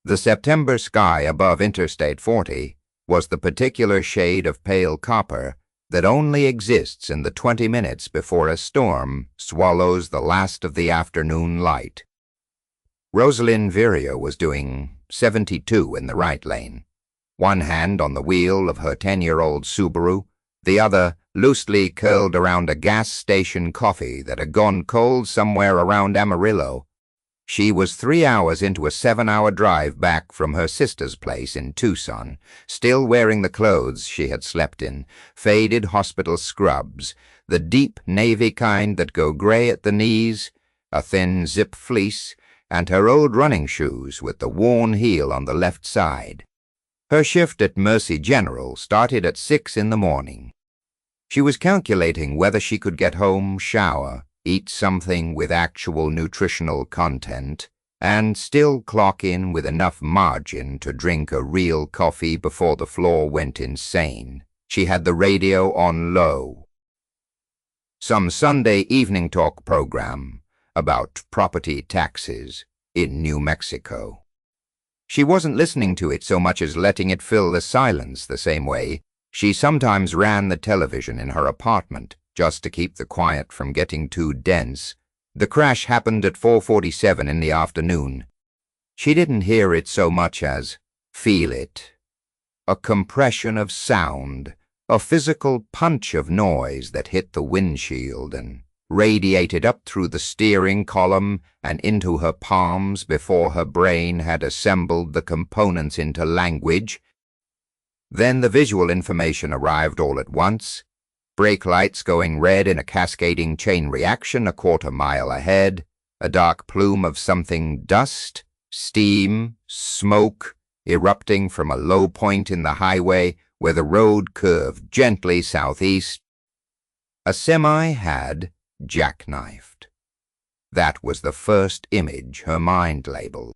The September sky above Interstate 40 was the particular shade of pale copper that only exists in the 20 minutes before a storm swallows the last of the afternoon light. Rosalind Vireo was doing 72 in the right lane, one hand on the wheel of her 10-year-old Subaru, the other loosely curled around a gas station coffee that had gone cold somewhere around Amarillo. She was 3 hours into a 7-hour drive back from her sister's place in Tucson, still wearing the clothes she had slept in, faded hospital scrubs, the deep navy kind that go gray at the knees, a thin zip fleece, and her old running shoes with the worn heel on the left side. Her shift at Mercy General started at 6 in the morning. She was calculating whether she could get home, shower, eat something with actual nutritional content, and still clock in with enough margin to drink a real coffee before the floor went insane. She had the radio on low. Some Sunday evening talk program about property taxes in New Mexico. She wasn't listening to it so much as letting it fill the silence the same way she sometimes ran the television in her apartment just to keep the quiet from getting too dense. The crash happened at 4:47 in the afternoon. She didn't hear it so much as feel it. A compression of sound, a physical punch of noise that hit the windshield and radiated up through the steering column and into her palms before her brain had assembled the components into language. Then the visual information arrived all at once, brake lights going red in a cascading chain reaction a quarter-mile ahead, a dark plume of something dust, steam, smoke, erupting from a low point in the highway where the road curved gently southeast. A semi had jackknifed. That was the first image her mind labeled.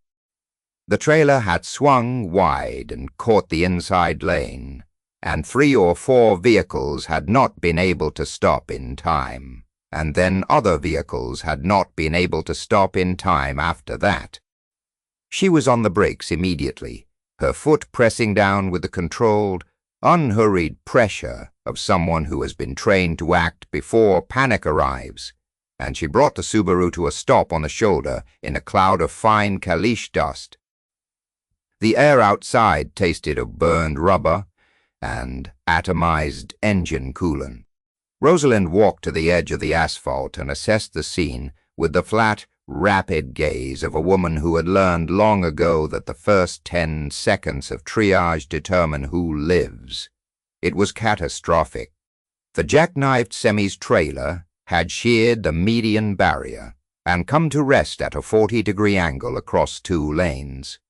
The trailer had swung wide and caught the inside lane, and 3 or 4 vehicles had not been able to stop in time, and then other vehicles had not been able to stop in time after that. She was on the brakes immediately, her foot pressing down with the controlled, unhurried pressure of someone who has been trained to act before panic arrives, and she brought the Subaru to a stop on the shoulder in a cloud of fine caliche dust. The air outside tasted of burned rubber and atomized engine coolant. Rosalind walked to the edge of the asphalt and assessed the scene with the flat, rapid gaze of a woman who had learned long ago that the first 10 seconds of triage determine who lives. It was catastrophic. The jackknifed semi's trailer had sheared the median barrier and come to rest at a 40-degree angle across 2 lanes.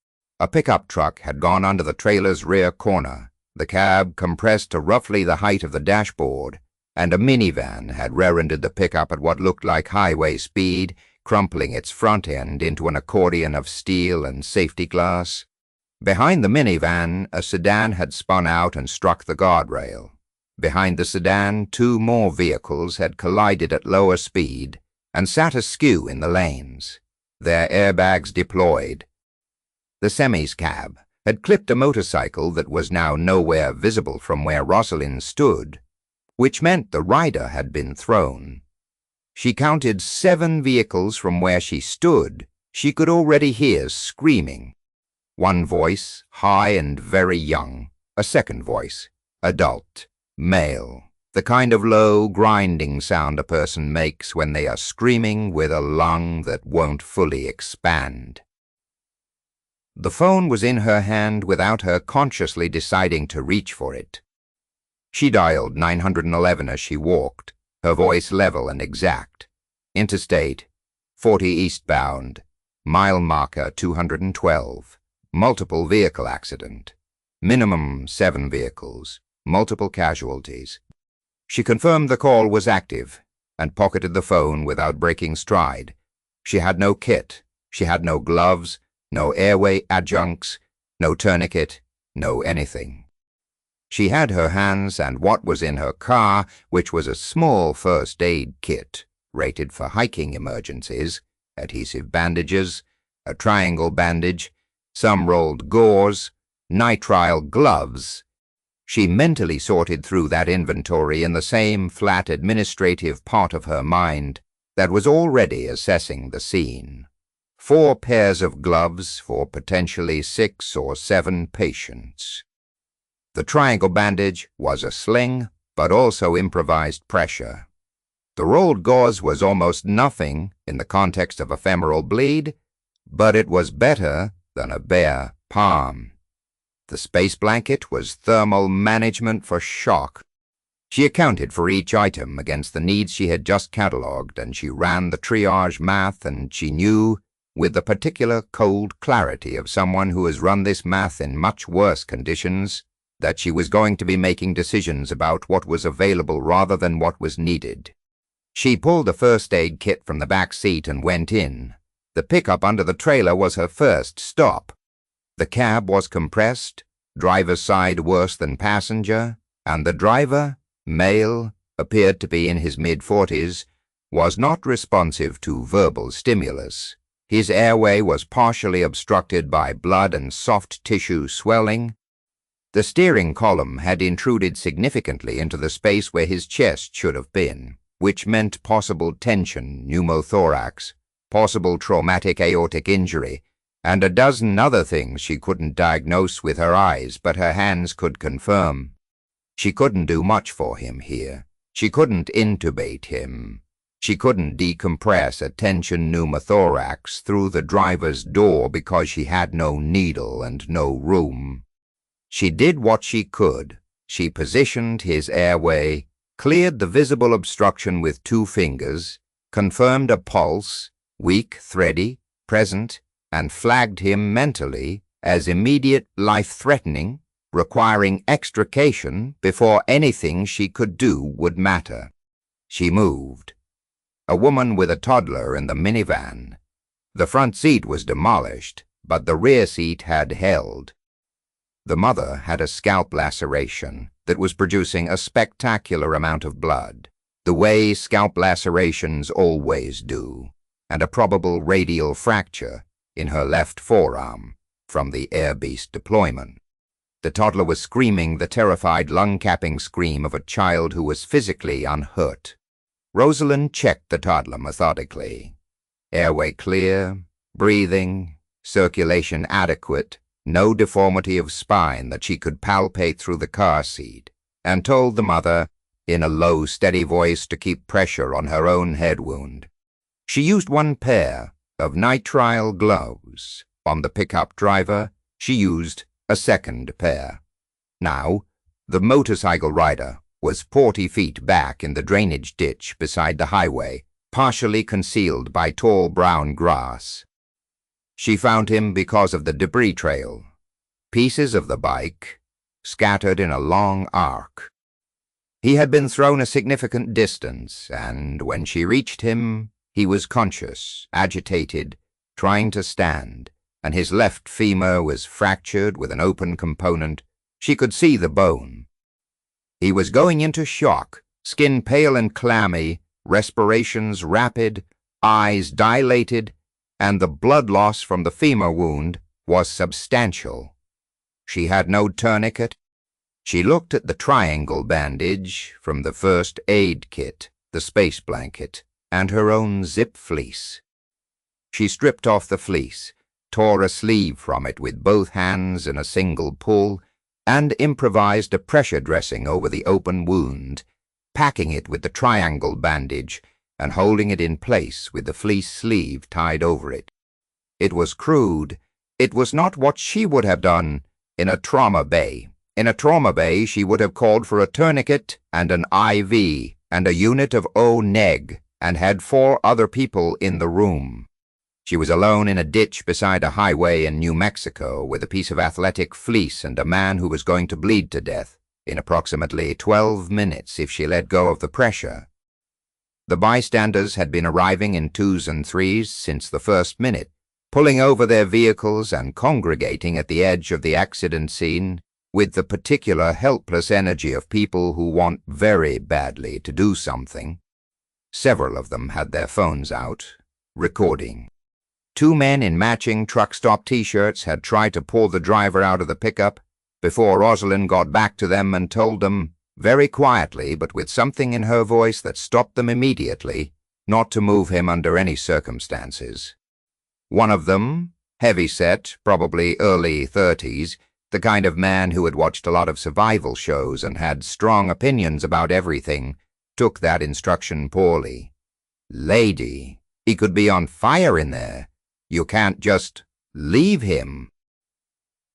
A pickup truck had gone under the trailer's rear corner, the cab compressed to roughly the height of the dashboard, and a minivan had rear-ended the pickup at what looked like highway speed, crumpling its front end into an accordion of steel and safety glass. Behind the minivan, a sedan had spun out and struck the guardrail. Behind the sedan, 2 more vehicles had collided at lower speed and sat askew in the lanes, their airbags deployed. The semi's cab had clipped a motorcycle that was now nowhere visible from where Rosalind stood, which meant the rider had been thrown. She counted 7 vehicles from where she stood. She could already hear screaming. One voice, high and very young. A second voice, adult, male. The kind of low, grinding sound a person makes when they are screaming with a lung that won't fully expand. The phone was in her hand without her consciously deciding to reach for it. She dialed 911 as she walked, her voice level and exact. Interstate, 40 eastbound, mile marker 212, multiple vehicle accident, minimum 7 vehicles, multiple casualties. She confirmed the call was active and pocketed the phone without breaking stride. She had no kit, she had no gloves, no airway adjuncts, no tourniquet, no anything. She had her hands and what was in her car, which was a small first aid kit, rated for hiking emergencies, adhesive bandages, a triangle bandage, Some rolled gauze, nitrile gloves. She mentally sorted through that inventory in the same flat administrative part of her mind that was already assessing the scene. 4 pairs of gloves for potentially 6 or 7 patients. The triangle bandage was a sling, but also improvised pressure. The rolled gauze was almost nothing in the context of a femoral bleed, but it was better than a bare palm. The space blanket was thermal management for shock. She accounted for each item against the needs she had just catalogued, and she ran the triage math, and she knew, with the particular cold clarity of someone who has run this math in much worse conditions, that she was going to be making decisions about what was available rather than what was needed. She pulled a first aid kit from the back seat and went in. The pickup under the trailer was her first stop. The cab was compressed, driver's side worse than passenger, and the driver, male, appeared to be in his mid-40s, was not responsive to verbal stimulus. His airway was partially obstructed by blood and soft tissue swelling. The steering column had intruded significantly into the space where his chest should have been, which meant possible tension, pneumothorax, possible traumatic aortic injury, and a dozen other things she couldn't diagnose with her eyes, but her hands could confirm. She couldn't do much for him here. She couldn't intubate him. She couldn't decompress a tension pneumothorax through the driver's door because she had no needle and no room. She did what she could. She positioned his airway, cleared the visible obstruction with 2 fingers, confirmed a pulse, weak, thready, present, and flagged him mentally as immediate life-threatening, requiring extrication before anything she could do would matter. She moved. A woman with a toddler in the minivan. The front seat was demolished, but the rear seat had held. The mother had a scalp laceration that was producing a spectacular amount of blood, the way scalp lacerations always do, and a probable radial fracture in her left forearm from the Air Beast deployment. The toddler was screaming the terrified lung-capping scream of a child who was physically unhurt. Rosalind checked the toddler methodically. Airway clear, breathing, circulation adequate, no deformity of spine that she could palpate through the car seat, and told the mother, in a low, steady voice, to keep pressure on her own head wound. She used 1 pair of nitrile gloves. On the pickup driver, she used a 2nd pair. Now, the motorcycle rider was 40 feet back in the drainage ditch beside the highway, partially concealed by tall brown grass. She found him because of the debris trail, pieces of the bike scattered in a long arc. He had been thrown a significant distance, and when she reached him, he was conscious, agitated, trying to stand, and his left femur was fractured with an open component. She could see the bone. He was going into shock, skin pale and clammy, respirations rapid, eyes dilated, and the blood loss from the femur wound was substantial. She had no tourniquet. She looked at the triangle bandage from the first aid kit, the space blanket, and her own zip fleece. She stripped off the fleece, tore a sleeve from it with both hands in a single pull, and improvised a pressure dressing over the open wound, packing it with the triangle bandage and holding it in place with the fleece sleeve tied over it. It was crude. It was not what she would have done in a trauma bay. In a trauma bay, she would have called for a tourniquet and an IV and a unit of O-neg and had 4 other people in the room. She was alone in a ditch beside a highway in New Mexico with a piece of athletic fleece and a man who was going to bleed to death in approximately 12 minutes if she let go of the pressure. The bystanders had been arriving in 2s and 3s since the first minute, pulling over their vehicles and congregating at the edge of the accident scene with the particular helpless energy of people who want very badly to do something. Several of them had their phones out, recording. Two men in matching truck stop t-shirts had tried to pull the driver out of the pickup before Rosalind got back to them and told them, very quietly but with something in her voice that stopped them immediately, not to move him under any circumstances. One of them, heavy-set, probably early 30s, the kind of man who had watched a lot of survival shows and had strong opinions about everything, took that instruction poorly. Lady, he could be on fire in there. You can't just leave him.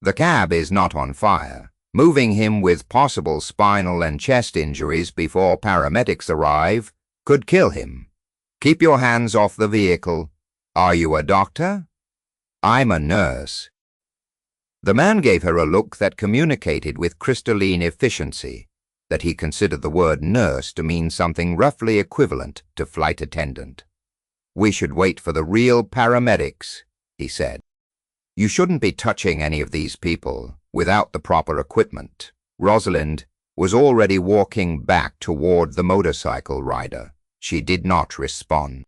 The cab is not on fire. Moving him with possible spinal and chest injuries before paramedics arrive could kill him. Keep your hands off the vehicle. Are you a doctor? I'm a nurse. The man gave her a look that communicated with crystalline efficiency that he considered the word nurse to mean something roughly equivalent to flight attendant. We should wait for the real paramedics, he said. You shouldn't be touching any of these people without the proper equipment. Rosalind was already walking back toward the motorcycle rider. She did not respond.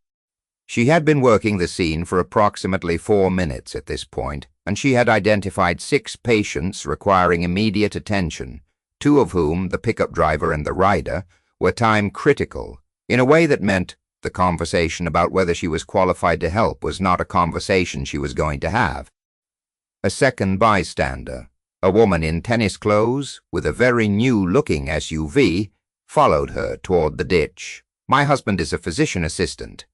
She had been working the scene for approximately 4 minutes at this point, and she had identified 6 patients requiring immediate attention, 2 of whom, the pickup driver and the rider, were time critical, in a way that meant the conversation about whether she was qualified to help was not a conversation she was going to have. A second bystander, a woman in tennis clothes with a very new-looking SUV, followed her toward the ditch. My husband is a physician assistant.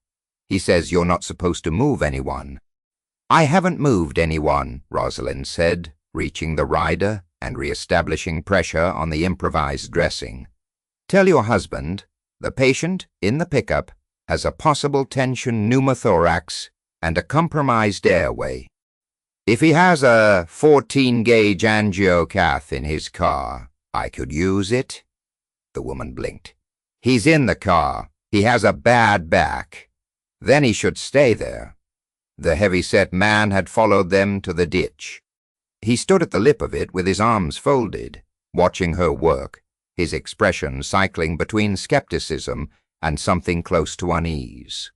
He says you're not supposed to move anyone. I haven't moved anyone, Rosalind said, reaching the rider and re-establishing pressure on the improvised dressing. Tell your husband the patient in the pickup has a possible tension pneumothorax and a compromised airway. If he has a 14-gauge angiocath in his car, I could use it. The woman blinked. He's in the car. He has a bad back. Then he should stay there. The heavy-set man had followed them to the ditch. He stood at the lip of it with his arms folded, watching her work, his expression cycling between skepticism and something close to unease.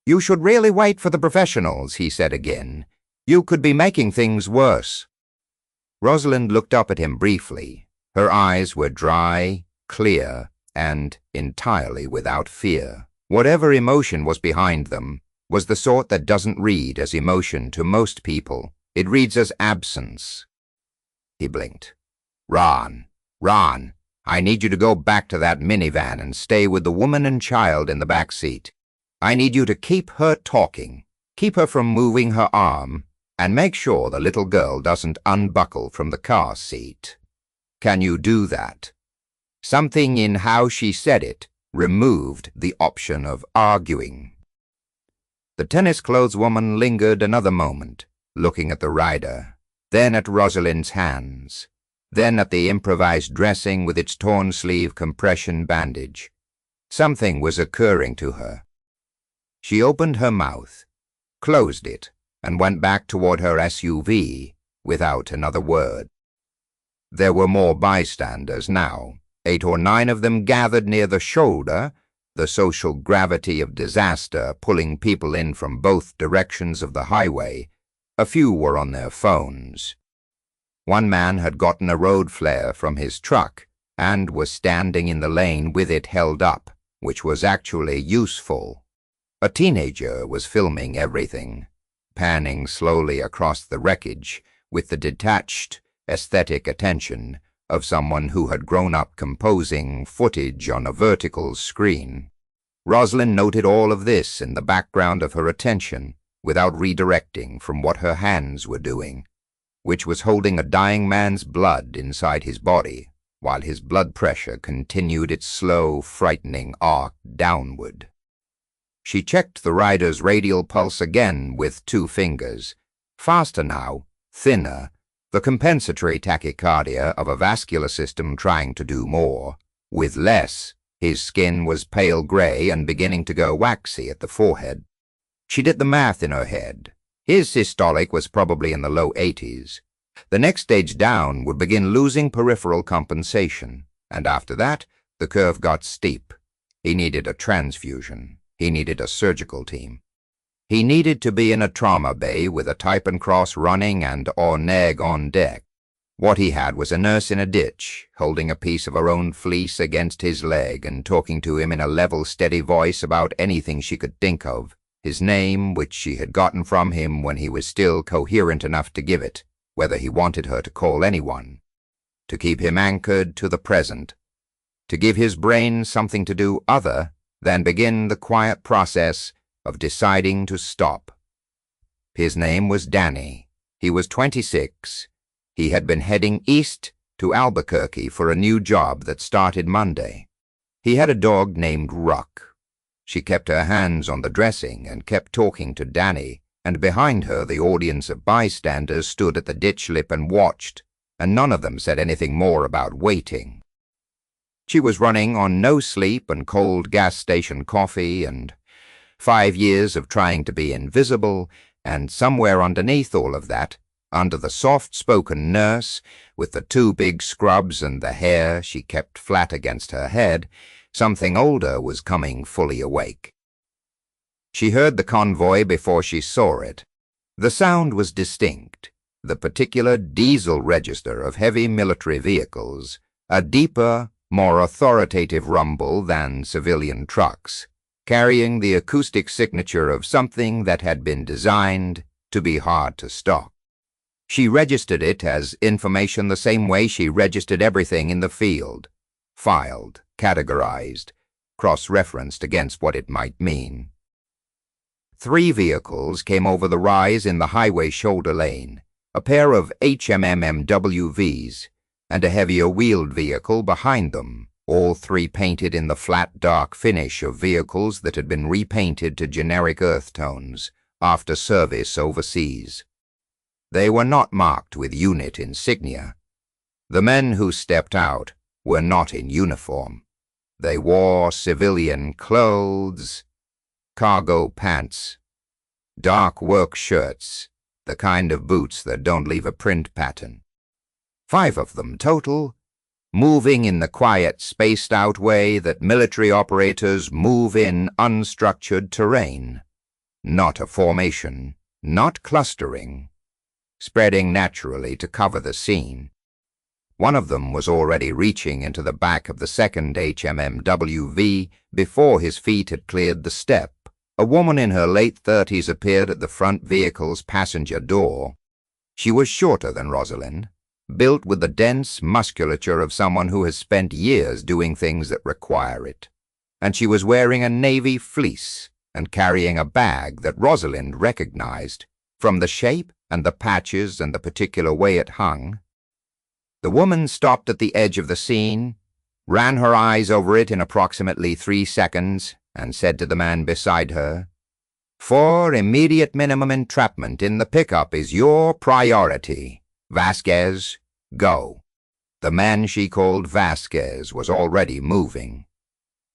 You should really wait for the professionals, he said again. You could be making things worse. Rosalind looked up at him briefly. Her eyes were dry, clear, and entirely without fear. Whatever emotion was behind them was the sort that doesn't read as emotion to most people. It reads as absence. He blinked. Ron, I need you to go back to that minivan and stay with the woman and child in the back seat. I need you to keep her talking, keep her from moving her arm, and make sure the little girl doesn't unbuckle from the car seat. Can you do that? Something in how she said it removed the option of arguing. The tennis-clothes woman lingered another moment, looking at the rider, then at Rosalind's hands, then at the improvised dressing with its torn sleeve compression bandage. Something was occurring to her. She opened her mouth, closed it, and went back toward her SUV without another word. There were more bystanders now, 8 or 9 of them gathered near the shoulder, the social gravity of disaster pulling people in from both directions of the highway. A few were on their phones. One man had gotten a road flare from his truck and was standing in the lane with it held up, which was actually useful. A teenager was filming everything, panning slowly across the wreckage with the detached, aesthetic attention of someone who had grown up composing footage on a vertical screen. Rosalind noted all of this in the background of her attention without redirecting from what her hands were doing, which was holding a dying man's blood inside his body while his blood pressure continued its slow, frightening arc downward. She checked the rider's radial pulse again with 2 fingers. Faster now, thinner, the compensatory tachycardia of a vascular system trying to do more. With less, his skin was pale gray and beginning to go waxy at the forehead. She did the math in her head. His systolic was probably in the low 80s. The next stage down would begin losing peripheral compensation, and after that, the curve got steep. He needed a transfusion. He needed a surgical team. He needed to be in a trauma bay with a type and cross running and neg on deck. What he had was a nurse in a ditch, holding a piece of her own fleece against his leg and talking to him in a level, steady voice about anything she could think of, his name, which she had gotten from him when he was still coherent enough to give it, whether he wanted her to call anyone, to keep him anchored to the present, to give his brain something to do other than begin the quiet process of deciding to stop. His name was Danny. He was 26. He had been heading east to Albuquerque for a new job that started Monday. He had a dog named Ruck. She kept her hands on the dressing and kept talking to Danny, and behind her the audience of bystanders stood at the ditch lip and watched, and none of them said anything more about waiting. She was running on no sleep and cold gas station coffee and 5 years of trying to be invisible, and somewhere underneath all of that, under the soft-spoken nurse, with the 2 big scrubs and the hair she kept flat against her head, something older was coming fully awake. She heard the convoy before she saw it. The sound was distinct, the particular diesel register of heavy military vehicles, a deeper, more authoritative rumble than civilian trucks, carrying the acoustic signature of something that had been designed to be hard to stop. She registered it as information the same way she registered everything in the field, filed, categorized, cross-referenced against what it might mean. 3 vehicles came over the rise in the highway shoulder lane, a pair of HMMWVs, and a heavier wheeled vehicle behind them, all 3 painted in the flat dark finish of vehicles that had been repainted to generic earth tones after service overseas. They were not marked with unit insignia. The men who stepped out were not in uniform. They wore civilian clothes, cargo pants, dark work shirts, the kind of boots that don't leave a print pattern. 5 of them total, moving in the quiet, spaced-out way that military operators move in unstructured terrain. Not a formation, not clustering, spreading naturally to cover the scene. One of them was already reaching into the back of the second HMMWV before his feet had cleared the step. A woman in her late 30s appeared at the front vehicle's passenger door. She was shorter than Rosalind, built with the dense musculature of someone who has spent years doing things that require it, and she was wearing a navy fleece and carrying a bag that Rosalind recognized from the shape and the patches and the particular way it hung. The woman stopped at the edge of the scene, ran her eyes over it in approximately 3 seconds, and said to the man beside her, "For immediate minimum entrapment in the pickup is your priority. Vasquez, go." The man she called Vasquez was already moving.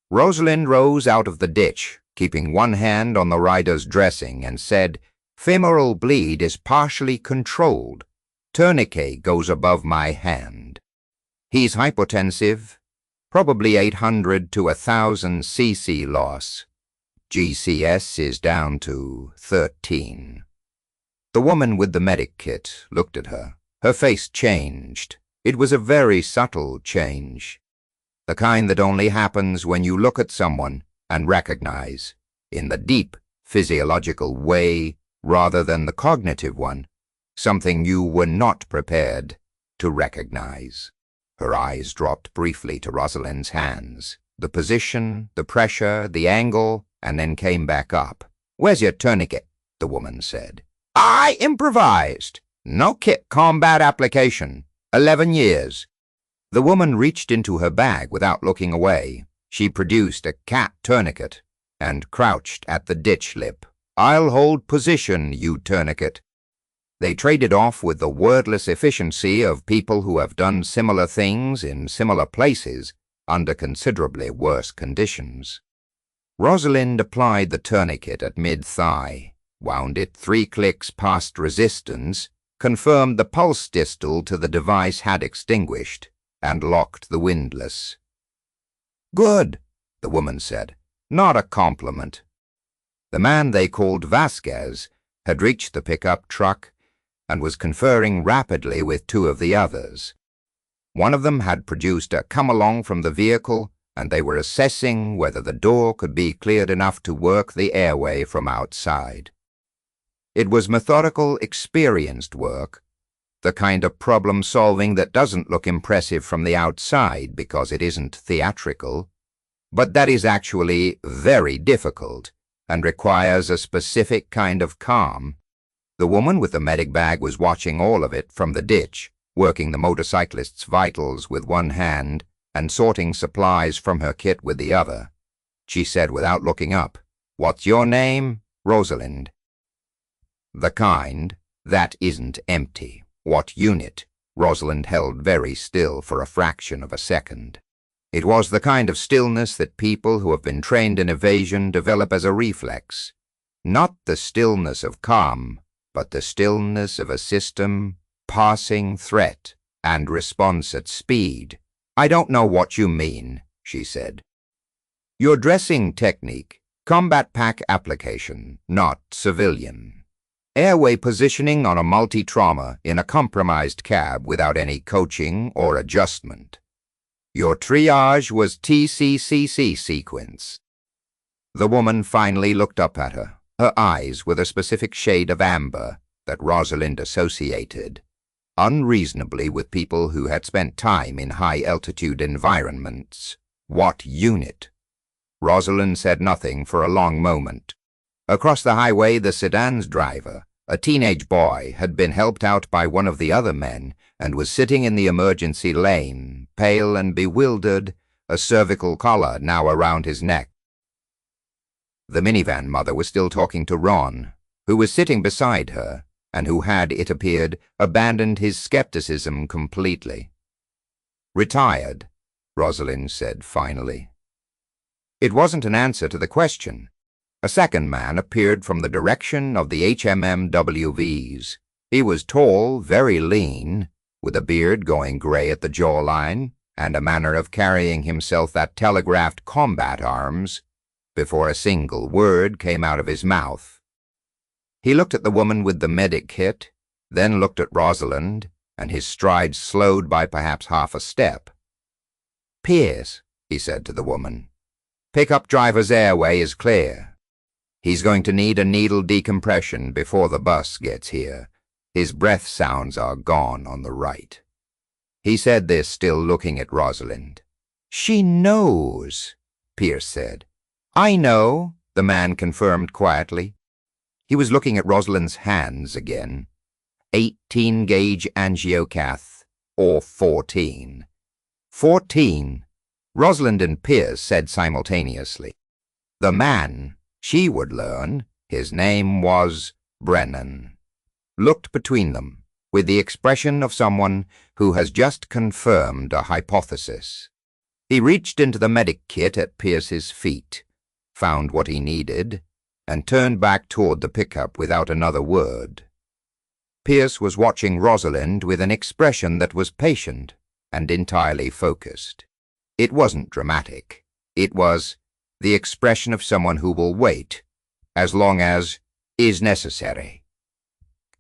Rosalind rose out of the ditch, keeping one hand on the rider's dressing, and said, "Femoral bleed is partially controlled. Tourniquet goes above my hand. He's hypotensive, probably 800 to 1,000 cc loss. GCS is down to 13. The woman with the medic kit looked at her. Her face changed. It was a very subtle change, the kind that only happens when you look at someone and recognize, in the deep physiological way rather than the cognitive one, something you were not prepared to recognize. Her eyes dropped briefly to Rosalind's hands, the position, the pressure, the angle, and then came back up. "Where's your tourniquet?" the woman said. "I improvised. No kit combat application. 11 years. The woman reached into her bag without looking away. She produced a cat tourniquet and crouched at the ditch lip. "I'll hold position, you tourniquet." They traded off with the wordless efficiency of people who have done similar things in similar places under considerably worse conditions. Rosalind applied the tourniquet at mid-thigh, wound it 3 clicks past resistance, confirmed the pulse distal to the device had extinguished, and locked the windlass. "Good," the woman said. "Not a compliment." The man they called Vasquez had reached the pickup truck and was conferring rapidly with two of the others. One of them had produced a come-along from the vehicle, and they were assessing whether the door could be cleared enough to work the airway from outside. It was methodical, experienced work, the kind of problem-solving that doesn't look impressive from the outside because it isn't theatrical, but that is actually very difficult and requires a specific kind of calm. The woman with the medic bag was watching all of it from the ditch, working the motorcyclist's vitals with one hand and sorting supplies from her kit with the other. She said without looking up, "What's your name?" "Rosalind." "The kind that isn't empty." "What unit?" Rosalind held very still for a fraction of a second. It was the kind of stillness that people who have been trained in evasion develop as a reflex. Not the stillness of calm, but the stillness of a system passing threat and response at speed. "I don't know what you mean," she said. "Your dressing technique, combat pack application, not civilian. Airway positioning on a multi-trauma in a compromised cab without any coaching or adjustment. Your triage was TCCC sequence." The woman finally looked up at her, her eyes with a specific shade of amber that Rosalind associated unreasonably with people who had spent time in high-altitude environments. "What unit?" Rosalind said nothing for a long moment. Across the highway, the sedan's driver, a teenage boy, had been helped out by one of the other men and was sitting in the emergency lane, pale and bewildered, a cervical collar now around his neck. The minivan mother was still talking to Ron, who was sitting beside her, and who had, it appeared, abandoned his skepticism completely. "Retired," Rosalind said finally. It wasn't an answer to the question. A second man appeared from the direction of the HMMWVs. He was tall, very lean, with a beard going gray at the jawline, and a manner of carrying himself that telegraphed combat arms before a single word came out of his mouth. He looked at the woman with the medic kit, then looked at Rosalind, and his stride slowed by perhaps half a step. "Pierce," he said to the woman, "pickup driver's airway is clear. He's going to need a needle decompression before the bus gets here. His breath sounds are gone on the right." He said this still looking at Rosalind. "She knows," Pierce said. "I know," the man confirmed quietly. He was looking at Rosalind's hands again. 18-gauge angiocath, or 14. 14, Rosalind and Pierce said simultaneously. The man, she would learn, his name was Brennan, looked between them with the expression of someone who has just confirmed a hypothesis. He reached into the medic kit at Pierce's feet, found what he needed, and turned back toward the pickup without another word. Pierce was watching Rosalind with an expression that was patient and entirely focused. It wasn't dramatic. It was the expression of someone who will wait, as long as is necessary.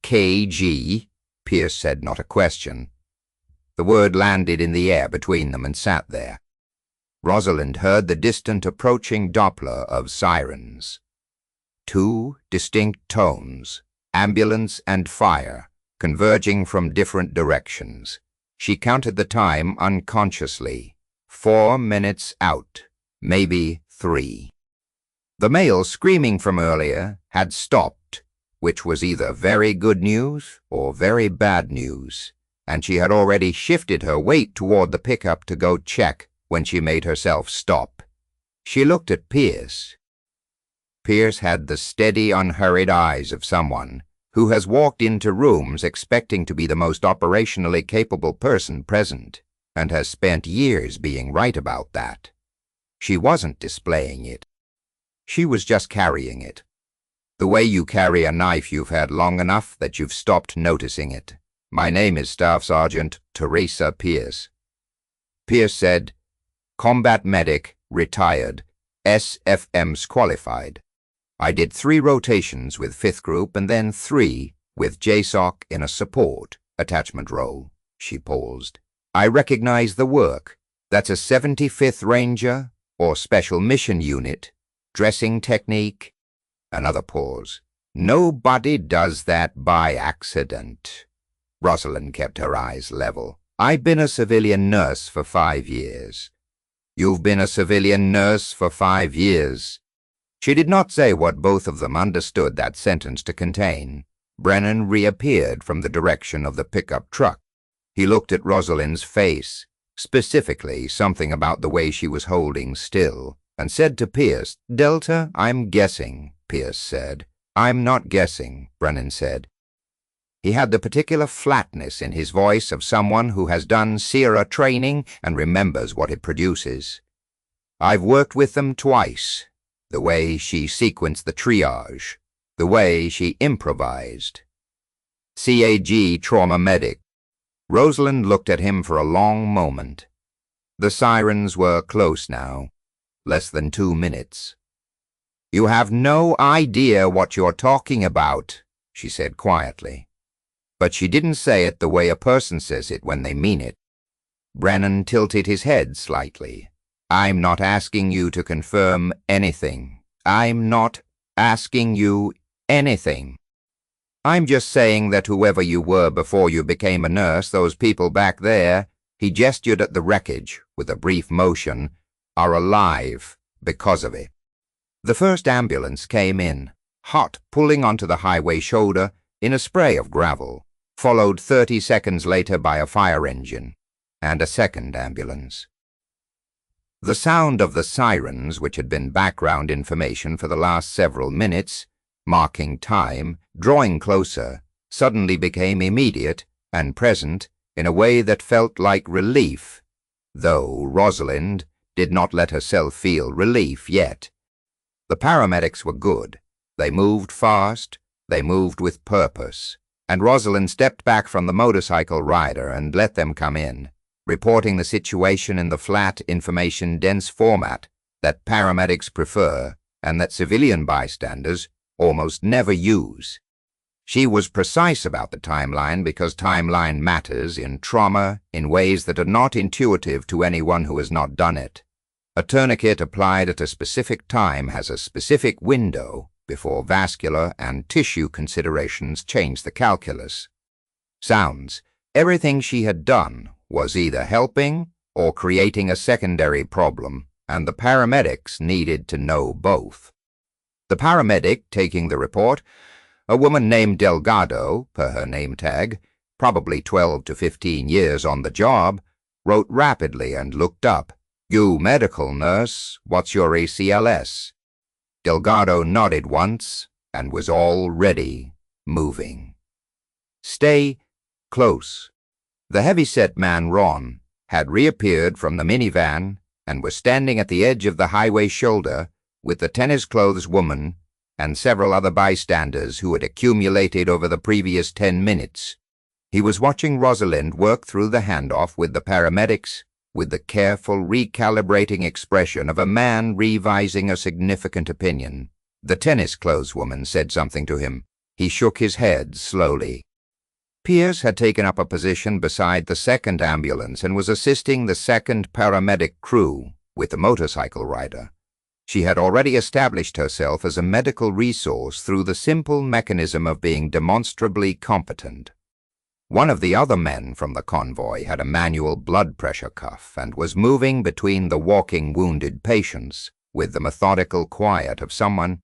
"KG," Pierce said, not a question. The word landed in the air between them and sat there. Rosalind heard the distant approaching Doppler of sirens. Two distinct tones, ambulance and fire, converging from different directions. She counted the time unconsciously. 4 minutes out, maybe 3. The male screaming from earlier had stopped, which was either very good news or very bad news, and she had already shifted her weight toward the pickup to go check when she made herself stop. She looked at Pierce. Pierce had the steady, unhurried eyes of someone who has walked into rooms expecting to be the most operationally capable person present, and has spent years being right about that. She wasn't displaying it. She was just carrying it. The way you carry a knife you've had long enough that you've stopped noticing it. "My name is Staff Sergeant Teresa Pierce." Pierce said, "Combat medic, retired, SFM's qualified." I did 3 rotations with 5th Group and then 3 with JSOC in a support attachment role. She paused. I recognize the work. That's a 75th Ranger or Special Mission Unit. Dressing technique. Another pause. Nobody does that by accident. Rosalind kept her eyes level. I've been a civilian nurse for 5 years. You've been a civilian nurse for 5 years. She did not say what both of them understood that sentence to contain. Brennan reappeared from the direction of the pickup truck. He looked at Rosalind's face, specifically something about the way she was holding still, and said to Pierce, "Delta, I'm guessing," Pierce said. "I'm not guessing," Brennan said. He had the particular flatness in his voice of someone who has done Sierra training and remembers what it produces. "I've worked with them twice. The way she sequenced the triage, the way she improvised. CAG trauma medic." Rosalind looked at him for a long moment. The sirens were close now, less than 2 minutes. "You have no idea what you're talking about," she said quietly. But she didn't say it the way a person says it when they mean it. Brennan tilted his head slightly. "I'm not asking you to confirm anything. I'm not asking you anything. I'm just saying that whoever you were before you became a nurse, those people back there," he gestured at the wreckage with a brief motion, "are alive because of it." The first ambulance came in, hot, pulling onto the highway shoulder in a spray of gravel, followed 30 seconds later by a fire engine and a second ambulance. The sound of the sirens, which had been background information for the last several minutes, marking time, drawing closer, suddenly became immediate and present in a way that felt like relief, though Rosalind did not let herself feel relief yet. The paramedics were good. They moved fast, they moved with purpose, and Rosalind stepped back from the motorcycle rider and let them come in, reporting the situation in the flat, information-dense format that paramedics prefer and that civilian bystanders almost never use. She was precise about the timeline because timeline matters in trauma in ways that are not intuitive to anyone who has not done it. A tourniquet applied at a specific time has a specific window before vascular and tissue considerations change the calculus. Sounds. Everything she had done was either helping or creating a secondary problem, and the paramedics needed to know both. The paramedic taking the report, a woman named Delgado, per her name tag, probably 12 to 15 years on the job, wrote rapidly and looked up. "You medical nurse, what's your ACLS?" Delgado nodded once and was already moving. "Stay close." The heavy-set man, Ron, had reappeared from the minivan and was standing at the edge of the highway shoulder with the tennis-clothes woman and several other bystanders who had accumulated over the previous 10 minutes. He was watching Rosalind work through the handoff with the paramedics with the careful, recalibrating expression of a man revising a significant opinion. The tennis-clothes woman said something to him. He shook his head slowly. Pierce had taken up a position beside the second ambulance and was assisting the second paramedic crew with the motorcycle rider. She had already established herself as a medical resource through the simple mechanism of being demonstrably competent. One of the other men from the convoy had a manual blood pressure cuff and was moving between the walking wounded patients with the methodical quiet of someone.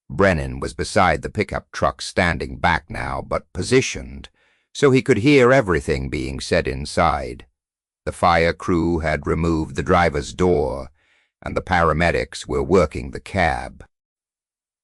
Brennan was beside the pickup truck, standing back now, but positioned, so he could hear everything being said inside. The fire crew had removed the driver's door, and the paramedics were working the cab.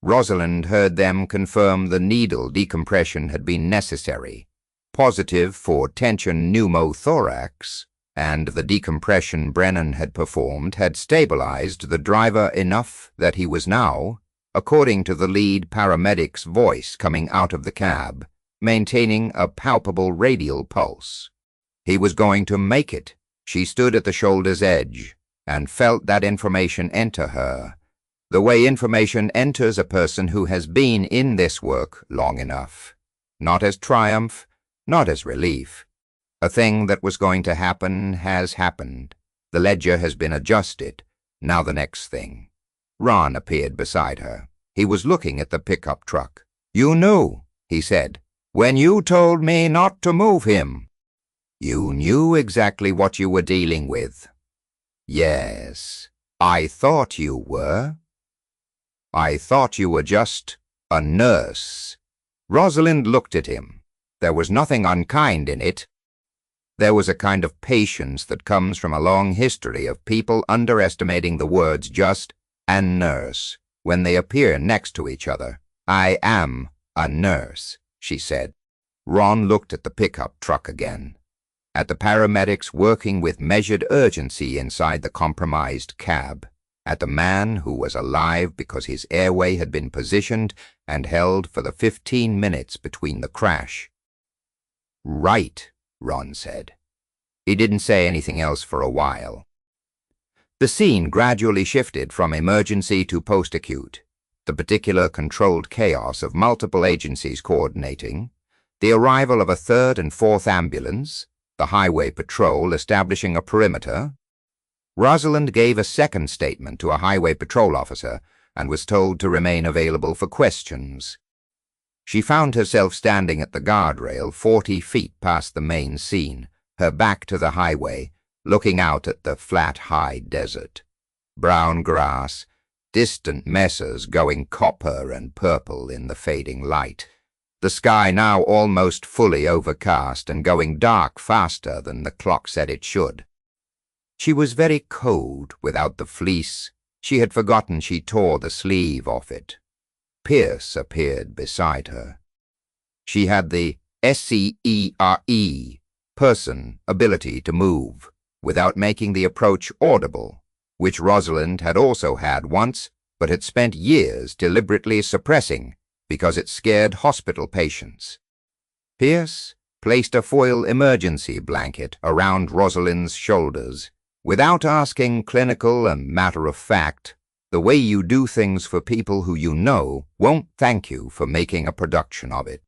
Rosalind heard them confirm the needle decompression had been necessary, positive for tension pneumothorax, and the decompression Brennan had performed had stabilized the driver enough that he was now, according to the lead paramedic's voice coming out of the cab, maintaining a palpable radial pulse. He was going to make it. She stood at the shoulder's edge and felt that information enter her, The way information enters a person who has been in this work long enough. Not as triumph, not as relief. A thing that was going to happen has happened. The ledger has been adjusted. Now the next thing. Ron appeared beside her. He was looking at the pickup truck. "You knew," he said, "when you told me not to move him. You knew exactly what you were dealing with." "Yes, I thought you were. I thought you were just a nurse." Rosalind looked at him. There was nothing unkind in it. There was a kind of patience that comes from a long history of people underestimating the words just and nurse when they appear next to each other. "I am a nurse," she said. Ron looked at the pickup truck again, at the paramedics working with measured urgency inside the compromised cab, at the man who was alive because his airway had been positioned and held for the 15 minutes between the crash. "Right," Ron said. He didn't say anything else for a while. The scene gradually shifted from emergency to post-acute, the particular controlled chaos of multiple agencies coordinating, the arrival of a third and fourth ambulance, the highway patrol establishing a perimeter. Rosalind gave a second statement to a highway patrol officer and was told to remain available for questions. She found herself standing at the guardrail 40 feet past the main scene, her back to the highway, looking out at the flat, high desert. Brown grass, distant mesas going copper and purple in the fading light. The sky now almost fully overcast and going dark faster than the clock said it should. She was very cold without the fleece. She had forgotten she tore the sleeve off it. Pierce appeared beside her. She had the SCERE, person, ability to move, without making the approach audible, which Rosalind had also had once, but had spent years deliberately suppressing because it scared hospital patients. Pierce placed a foil emergency blanket around Rosalind's shoulders, without asking clinical and matter-of-fact, the way you do things for people who you know won't thank you for making a production of it.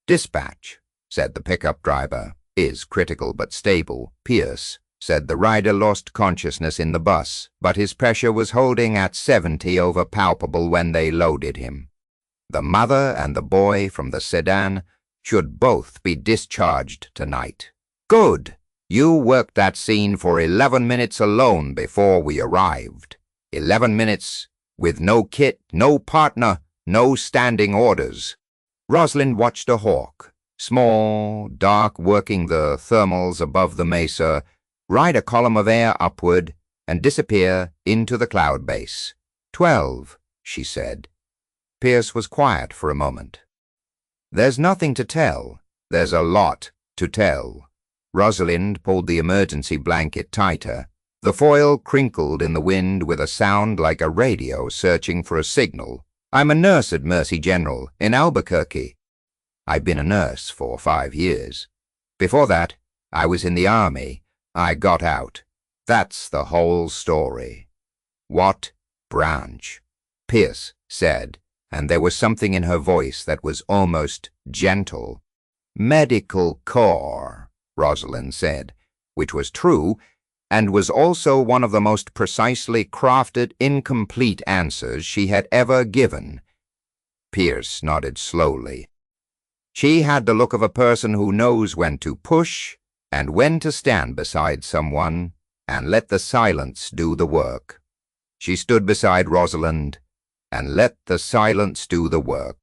"Dispatch," said the pickup driver, "is critical but stable." "Pierce," said the rider, lost consciousness in the bus, but his pressure was holding at 70 over palpable when they loaded him. The mother and the boy from the sedan should both be discharged tonight. "Good! You worked that scene for 11 minutes alone before we arrived. 11 minutes with no kit, no partner, no standing orders." Rosalind watched a hawk, small, dark, working the thermals above the mesa, ride a column of air upward and disappear into the cloud base. 12, she said. Pierce was quiet for a moment. "There's nothing to tell. There's a lot to tell." Rosalind pulled the emergency blanket tighter. The foil crinkled in the wind with a sound like a radio searching for a signal. "I'm a nurse at Mercy General in Albuquerque. I've been a nurse for 5 years. Before that, I was in the army. I got out. That's the whole story." "What branch?" Pierce said, and there was something in her voice that was almost gentle. "Medical Corps," Rosalind said, which was true, and was also one of the most precisely crafted, incomplete answers she had ever given. Pierce nodded slowly. She had the look of a person who knows when to push and when to stand beside someone and let the silence do the work. She stood beside Rosalind and let the silence do the work.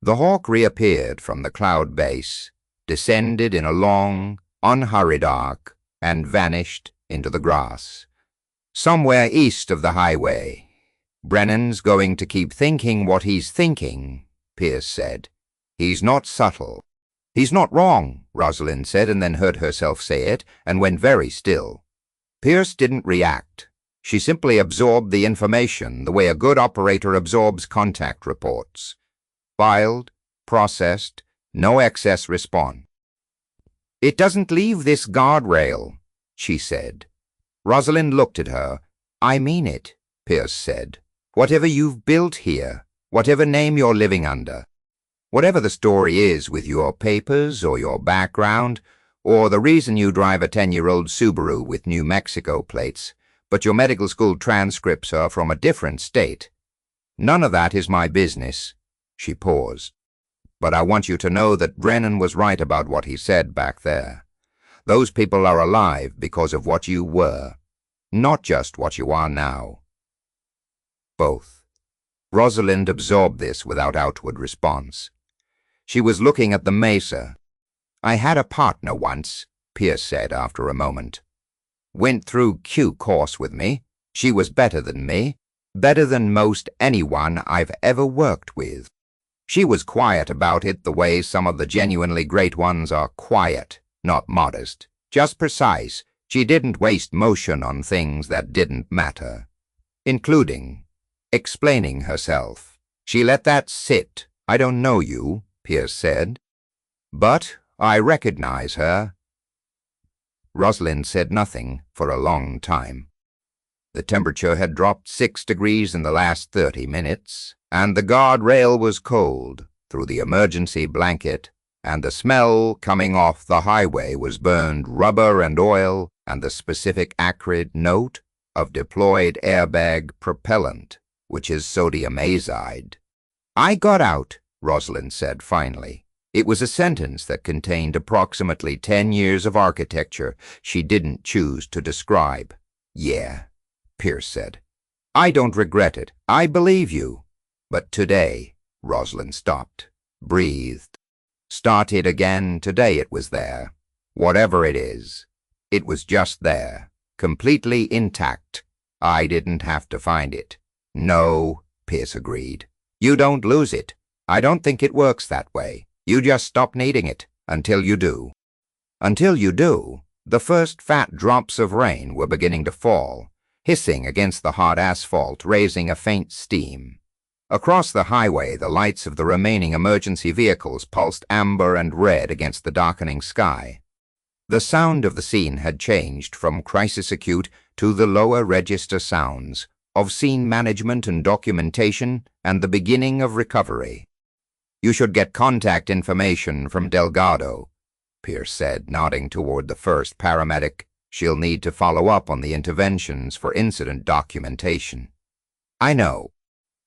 The hawk reappeared from the cloud base, descended in a long, unhurried arc, and vanished into the grass. "Somewhere east of the highway. Brennan's going to keep thinking what he's thinking," Pierce said. "He's not subtle." "He's not wrong," Rosalind said, and then heard herself say it, and went very still. Pierce didn't react. She simply absorbed the information the way a good operator absorbs contact reports. Filed, processed, no excess response. "It doesn't leave this guardrail," she said. Rosalind looked at her. "I mean it. Pierce said. "Whatever you've built here, whatever name you're living under, whatever the story is with your papers or your background, or the reason you drive a 10-year-old Subaru with New Mexico plates, but your medical school transcripts are from a different state. None of that is my business." She paused. "But I want you to know that Brennan was right about what he said back there. Those people are alive because of what you were, not just what you are now." Both. Rosalind absorbed this without outward response. She was looking at the mesa. "I had a partner once," Pierce said after a moment. "Went through Q course with me. She was better than me, better than most anyone I've ever worked with. She was quiet about it the way some of the genuinely great ones are quiet, not modest, just precise. She didn't waste motion on things that didn't matter, including explaining herself. She let that sit. I don't know you," Pierce said, "but I recognize her." Rosalind said nothing for a long time. The temperature had dropped 6 degrees in the last 30 minutes, and the guardrail was cold through the emergency blanket, and the smell coming off the highway was burned rubber and oil and the specific acrid note of deployed airbag propellant, which is sodium azide. "I got out," Rosalind said finally. It was a sentence that contained approximately 10 years of architecture she didn't choose to describe. "Yeah," Pierce said. "I don't regret it. I believe you. But today," Rosalind stopped, breathed, started again. "Today it was there. Whatever it is, it was just there, completely intact. I didn't have to find it." "No," Pierce agreed. "You don't lose it. I don't think it works that way. You just stop needing it until you do." Until you do, the first fat drops of rain were beginning to fall, hissing against the hot asphalt, raising a faint steam. Across the highway, the lights of the remaining emergency vehicles pulsed amber and red against the darkening sky. The sound of the scene had changed from crisis acute to the lower register sounds of scene management and documentation and the beginning of recovery. "You should get contact information from Delgado," Pierce said, nodding toward the first paramedic. "She'll need to follow up on the interventions for incident documentation." "I know.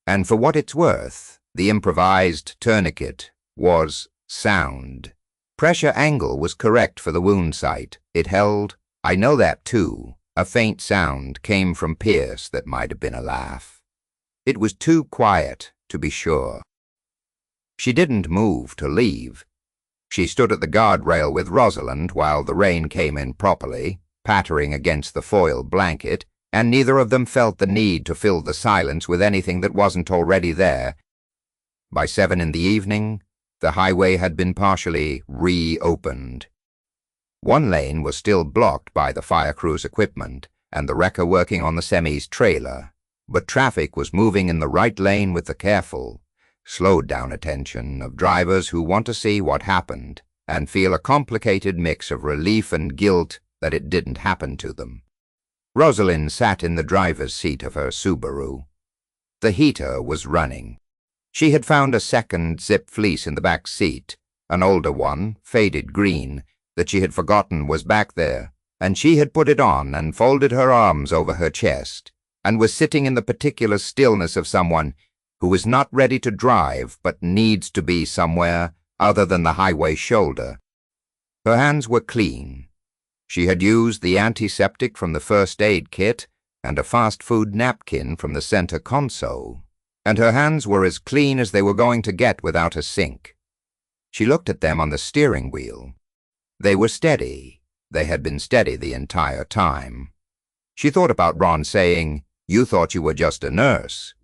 And for what it's worth, the improvised tourniquet was sound. Pressure angle was correct for the wound site. It held. I know that too." A faint sound came from Pierce that might have been a laugh. It was too quiet to be sure. She didn't move to leave. She stood at the guardrail with Rosalind while the rain came in properly, pattering against the foil blanket, and neither of them felt the need to fill the silence with anything that wasn't already there. By 7 in the evening, the highway had been partially reopened. One lane was still blocked by the fire crew's equipment and the wrecker working on the semi's trailer, but traffic was moving in the right lane with the careful, slowed-down attention of drivers who want to see what happened and feel a complicated mix of relief and guilt that it didn't happen to them. Rosalind sat in the driver's seat of her Subaru. The heater was running. She had found a second zip fleece in the back seat, an older one, faded green, that she had forgotten was back there, and she had put it on and folded her arms over her chest, and was sitting in the particular stillness of someone who is not ready to drive but needs to be somewhere other than the highway shoulder. Her hands were clean. She had used the antiseptic from the first aid kit and a fast food napkin from the center console, and her hands were as clean as they were going to get without a sink. She looked at them on the steering wheel. They were steady. They had been steady the entire time. She thought about Ron saying, "You thought you were just a nurse."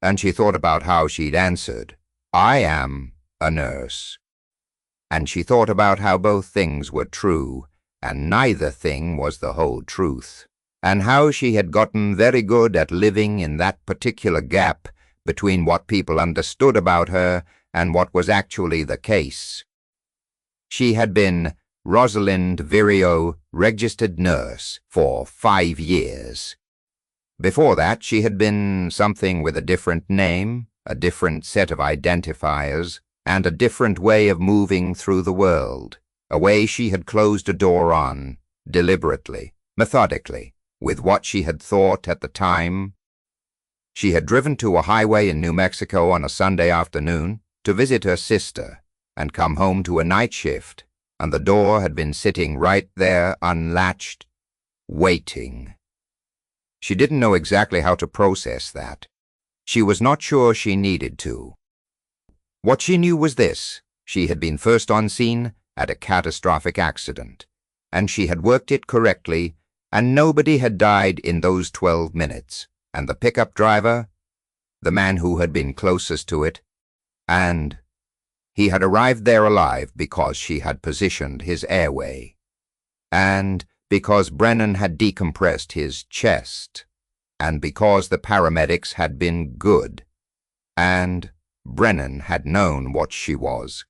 And she thought about how she'd answered, "I am a nurse." And she thought about how both things were true, and neither thing was the whole truth, and how she had gotten very good at living in that particular gap between what people understood about her and what was actually the case. She had been Rosalind Vireo, registered nurse, for 5 years. Before that, she had been something with a different name, a different set of identifiers, and a different way of moving through the world, a way she had closed a door on, deliberately, methodically, with what she had thought at the time. She had driven to a highway in New Mexico on a Sunday afternoon to visit her sister and come home to a night shift, and the door had been sitting right there unlatched, waiting. She didn't know exactly how to process that. She was not sure she needed to. What she knew was this: she had been first on scene at a catastrophic accident, and she had worked it correctly, and nobody had died in those 12 minutes, and the pickup driver, the man who had been closest to it, and he had arrived there alive because she had positioned his airway, and because Brennan had decompressed his chest, and because the paramedics had been good, and Brennan had known what she was.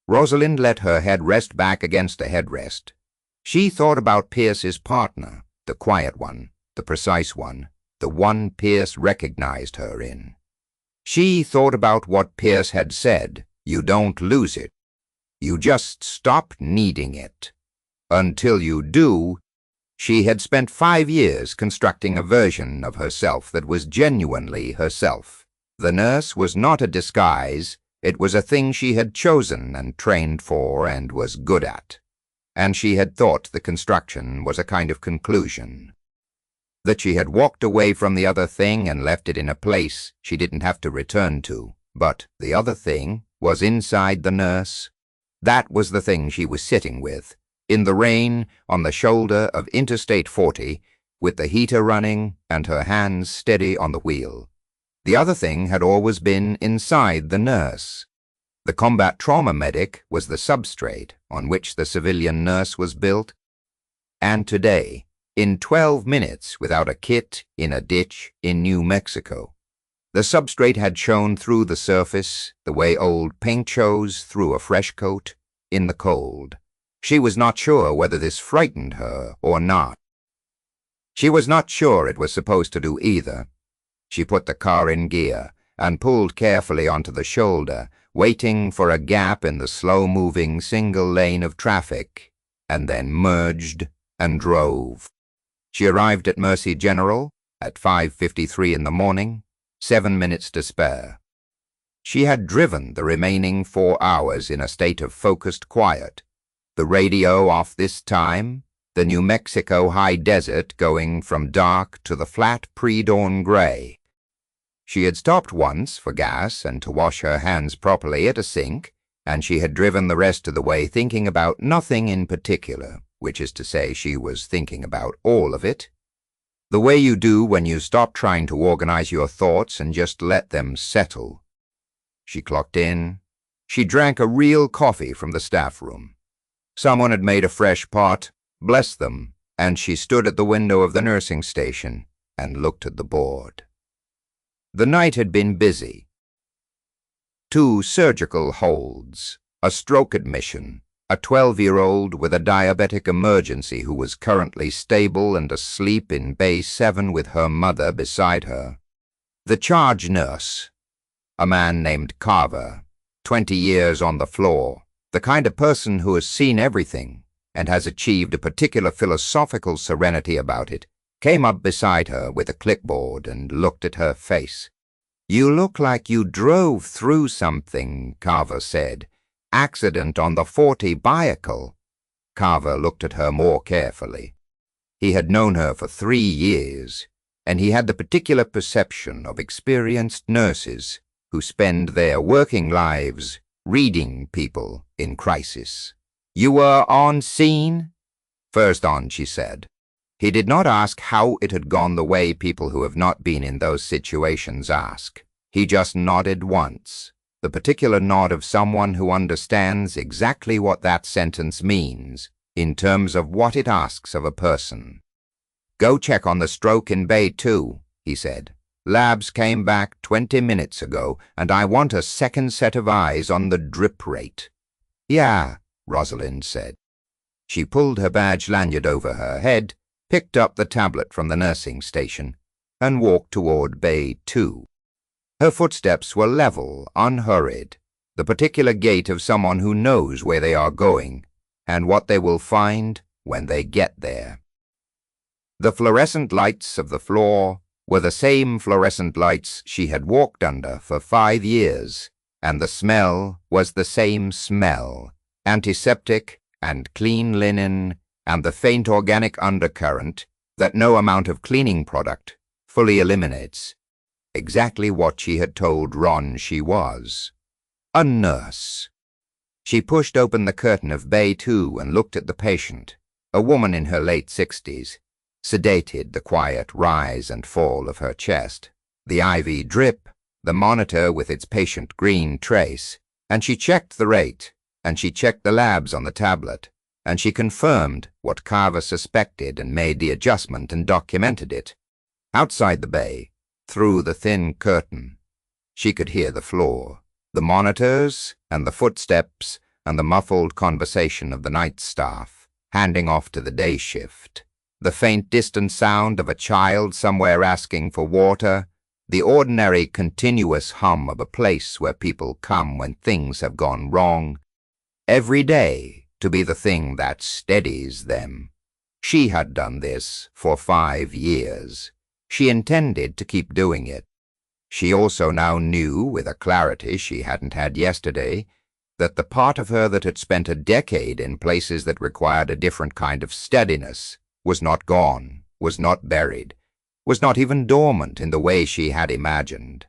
Rosalind let her head rest back against a headrest. She thought about Pierce's partner, the quiet one, the precise one, the one Pierce recognized her in. She thought about what Pierce had said: you don't lose it. You just stop needing it. Until you do. She had spent 5 years constructing a version of herself that was genuinely herself. The nurse was not a disguise. It was a thing she had chosen and trained for and was good at. And she had thought the construction was a kind of conclusion. That she had walked away from the other thing and left it in a place she didn't have to return to. But the other thing was inside the nurse. That was the thing she was sitting with, in the rain, on the shoulder of Interstate 40, with the heater running and her hands steady on the wheel. The other thing had always been inside the nurse. The combat trauma medic was the substrate on which the civilian nurse was built. And today, in 12 minutes without a kit, in a ditch in New Mexico, the substrate had shown through the surface the way old paint shows through a fresh coat in the cold. She was not sure whether this frightened her or not. She was not sure it was supposed to do either. She put the car in gear and pulled carefully onto the shoulder, waiting for a gap in the slow-moving single lane of traffic, and then merged and drove. She arrived at Mercy General at 5:53 in the morning, 7 minutes to spare. She had driven the remaining 4 hours in a state of focused quiet, the radio off this time, the New Mexico high desert going from dark to the flat pre-dawn gray. She had stopped once for gas and to wash her hands properly at a sink, and she had driven the rest of the way thinking about nothing in particular, which is to say she was thinking about all of it. The way you do when you stop trying to organize your thoughts and just let them settle. She clocked in. She drank a real coffee from the staff room. Someone had made a fresh pot, bless them, and she stood at the window of the nursing station and looked at the board. The night had been busy. 2 surgical holds, a stroke admission, a 12-year-old with a diabetic emergency who was currently stable and asleep in Bay 7 with her mother beside her. The charge nurse, a man named Carver, 20 years on the floor, the kind of person who has seen everything and has achieved a particular philosophical serenity about it, came up beside her with a clipboard and looked at her face. "You look like you drove through something," Carver said. "Accident on the 40 vehicle." Carver looked at her more carefully. He had known her for 3 years, and he had the particular perception of experienced nurses who spend their working lives reading people in crisis. "You were on scene?" "First on," she said. He did not ask how it had gone the way people who have not been in those situations ask. He just nodded once, the particular nod of someone who understands exactly what that sentence means in terms of what it asks of a person. "Go check on the stroke in Bay 2, he said. "Labs came back 20 minutes ago, and I want a second set of eyes on the drip rate." "Yeah," Rosalind said. She pulled her badge lanyard over her head, picked up the tablet from the nursing station. and walked toward Bay 2. Her footsteps were level, unhurried, the particular gait of someone who knows where they are going and what they will find when they get there. The fluorescent lights of the floor were the same fluorescent lights she had walked under for 5 years, and the smell was the same smell, antiseptic and clean linen and the faint organic undercurrent that no amount of cleaning product fully eliminates. Exactly what she had told Ron she was. A nurse. She pushed open the curtain of Bay 2 and looked at the patient, a woman in her late 60s, sedated the quiet rise and fall of her chest, the IV drip, the monitor with its patient green trace, and she checked the rate, and she checked the labs on the tablet, and she confirmed what Carver suspected and made the adjustment and documented it. Outside the bay, through the thin curtain, she could hear the floor, the monitors, and the footsteps, and the muffled conversation of the night staff, handing off to the day shift, the faint distant sound of a child somewhere asking for water, the ordinary continuous hum of a place where people come when things have gone wrong, every day to be the thing that steadies them. She had done this for 5 years. She intended to keep doing it. She also now knew, with a clarity she hadn't had yesterday, that the part of her that had spent a decade in places that required a different kind of steadiness was not gone, was not buried, was not even dormant in the way she had imagined.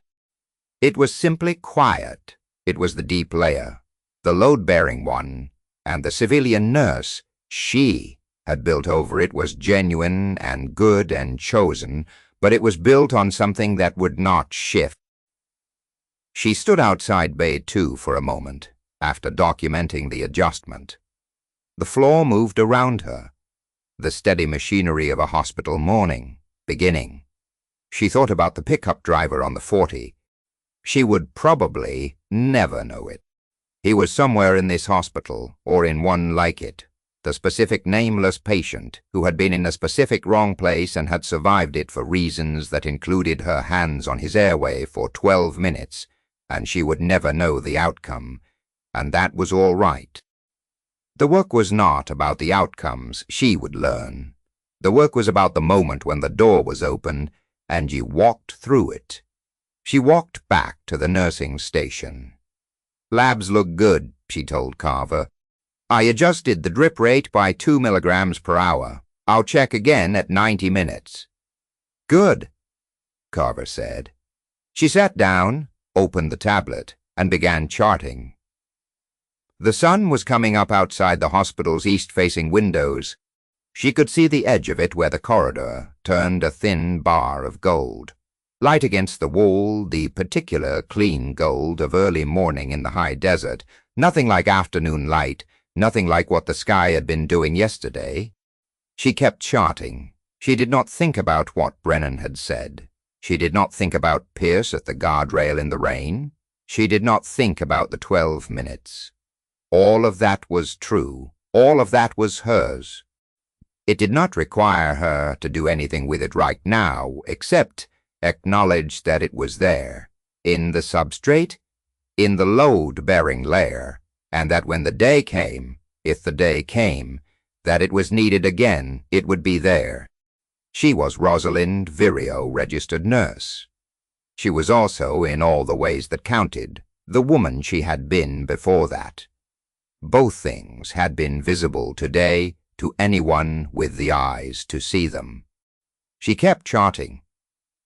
It was simply quiet. It was the deep layer, the load-bearing one, and the civilian nurse she had built over it was genuine and good and chosen, but it was built on something that would not shift. She stood outside Bay 2 for a moment, after documenting the adjustment. The floor moved around her, the steady machinery of a hospital morning, beginning. She thought about the pickup driver on the 40. She would probably never know it. He was somewhere in this hospital, or in one like it, the specific nameless patient who had been in a specific wrong place and had survived it for reasons that included her hands on his airway for 12 minutes, and she would never know the outcome, and that was all right. The work was not about the outcomes she would learn. The work was about the moment when the door was open and you walked through it. She walked back to the nursing station. "Labs look good," she told Carver. "I adjusted the drip rate by 2 milligrams per hour. I'll check again at 90 minutes. "Good," Carver said. She sat down, opened the tablet, and began charting. The sun was coming up outside the hospital's east-facing windows. She could see the edge of it where the corridor turned a thin bar of gold. Light against the wall, the particular clean gold of early morning in the high desert, nothing like afternoon light, nothing like what the sky had been doing yesterday. She kept charting. She did not think about what Brennan had said. She did not think about Pierce at the guardrail in the rain. She did not think about the 12 minutes. All of that was true. All of that was hers. It did not require her to do anything with it right now, except acknowledge that it was there, in the substrate, in the load-bearing layer, and that when the day came, if the day came, that it was needed again, it would be there. She was Rosalind, Vireo, registered nurse. She was also, in all the ways that counted, the woman she had been before that. Both things had been visible today to anyone with the eyes to see them. She kept charting.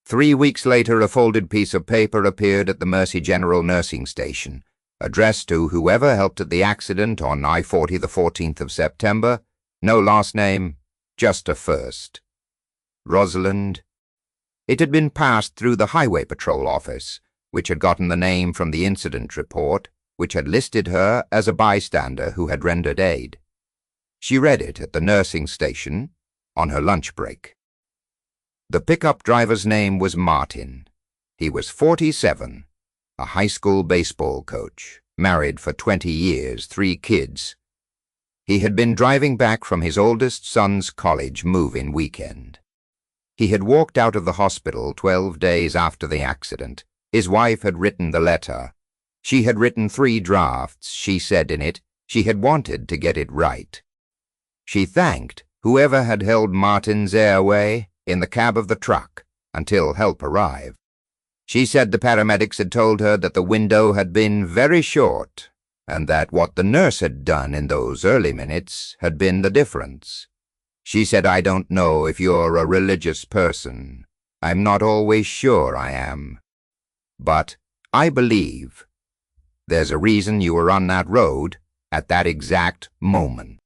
3 weeks later, a folded piece of paper appeared at the Mercy General Nursing Station, addressed to whoever helped at the accident on I-40 the 14th of September. No last name, just a first. Rosalind. It had been passed through the Highway Patrol office, which had gotten the name from the incident report, which had listed her as a bystander who had rendered aid. She read it at the nursing station on her lunch break. The pickup driver's name was Martin. He was 47, a high school baseball coach, married for 20 years, 3 kids. He had been driving back from his oldest son's college move-in weekend. He had walked out of the hospital 12 days after the accident. His wife had written the letter. She had written 3 drafts. She said in it she had wanted to get it right. She thanked whoever had held Martin's airway in the cab of the truck until help arrived. She said the paramedics had told her that the window had been very short and that what the nurse had done in those early minutes had been the difference. She said, "I don't know if you're a religious person. I'm not always sure I am. But I believe there's a reason you were on that road at that exact moment.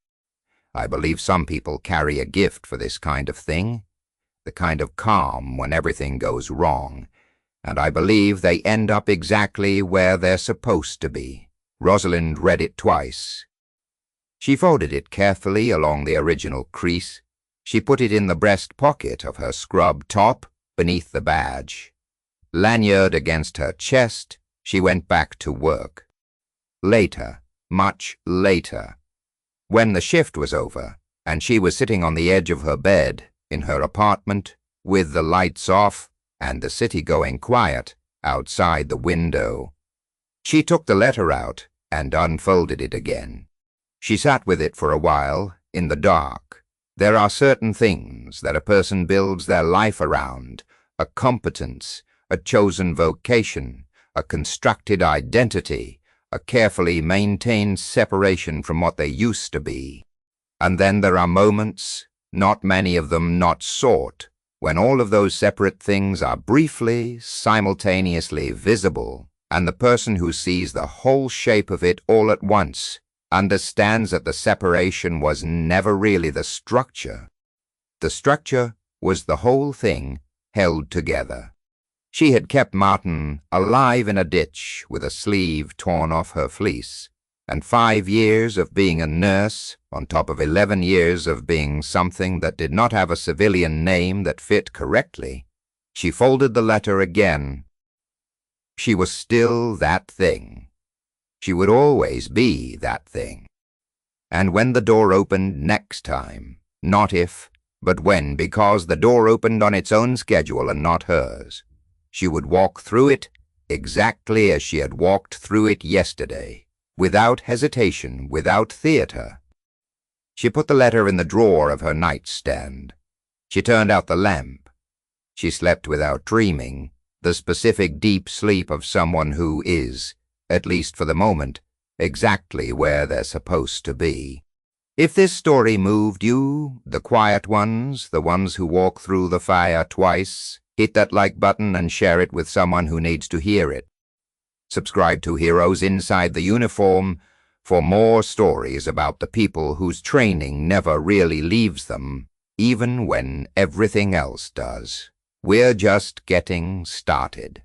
I believe some people carry a gift for this kind of thing, the kind of calm when everything goes wrong, and I believe they end up exactly where they're supposed to be." Rosalind read it twice. She folded it carefully along the original crease. She put it in the breast pocket of her scrub top beneath the badge. Lanyard against her chest, she went back to work. Later, much later, when the shift was over and she was sitting on the edge of her bed in her apartment with the lights off and the city going quiet outside the window, she took the letter out and unfolded it again. She sat with it for a while in the dark. There are certain things that a person builds their life around: a competence, a chosen vocation, a constructed identity, a carefully maintained separation from what they used to be. And then there are moments, not many of them not sought, when all of those separate things are briefly, simultaneously visible, and the person who sees the whole shape of it all at once understands that the separation was never really the structure. The structure was the whole thing held together. She had kept Martin alive in a ditch with a sleeve torn off her fleece, and 5 years of being a nurse on top of 11 years of being something that did not have a civilian name that fit correctly. She folded the letter again. She was still that thing. She would always be that thing. And when the door opened next time, not if, but when, because the door opened on its own schedule and not hers, she would walk through it exactly as she had walked through it yesterday, without hesitation, without theater. She put the letter in the drawer of her nightstand. She turned out the lamp. She slept without dreaming, the specific deep sleep of someone who is, at least for the moment, exactly where they're supposed to be. If this story moved you, the quiet ones, the ones who walk through the fire twice, hit that like button and share it with someone who needs to hear it. Subscribe to Heroes Inside the Uniform for more stories about the people whose training never really leaves them, even when everything else does. We're just getting started.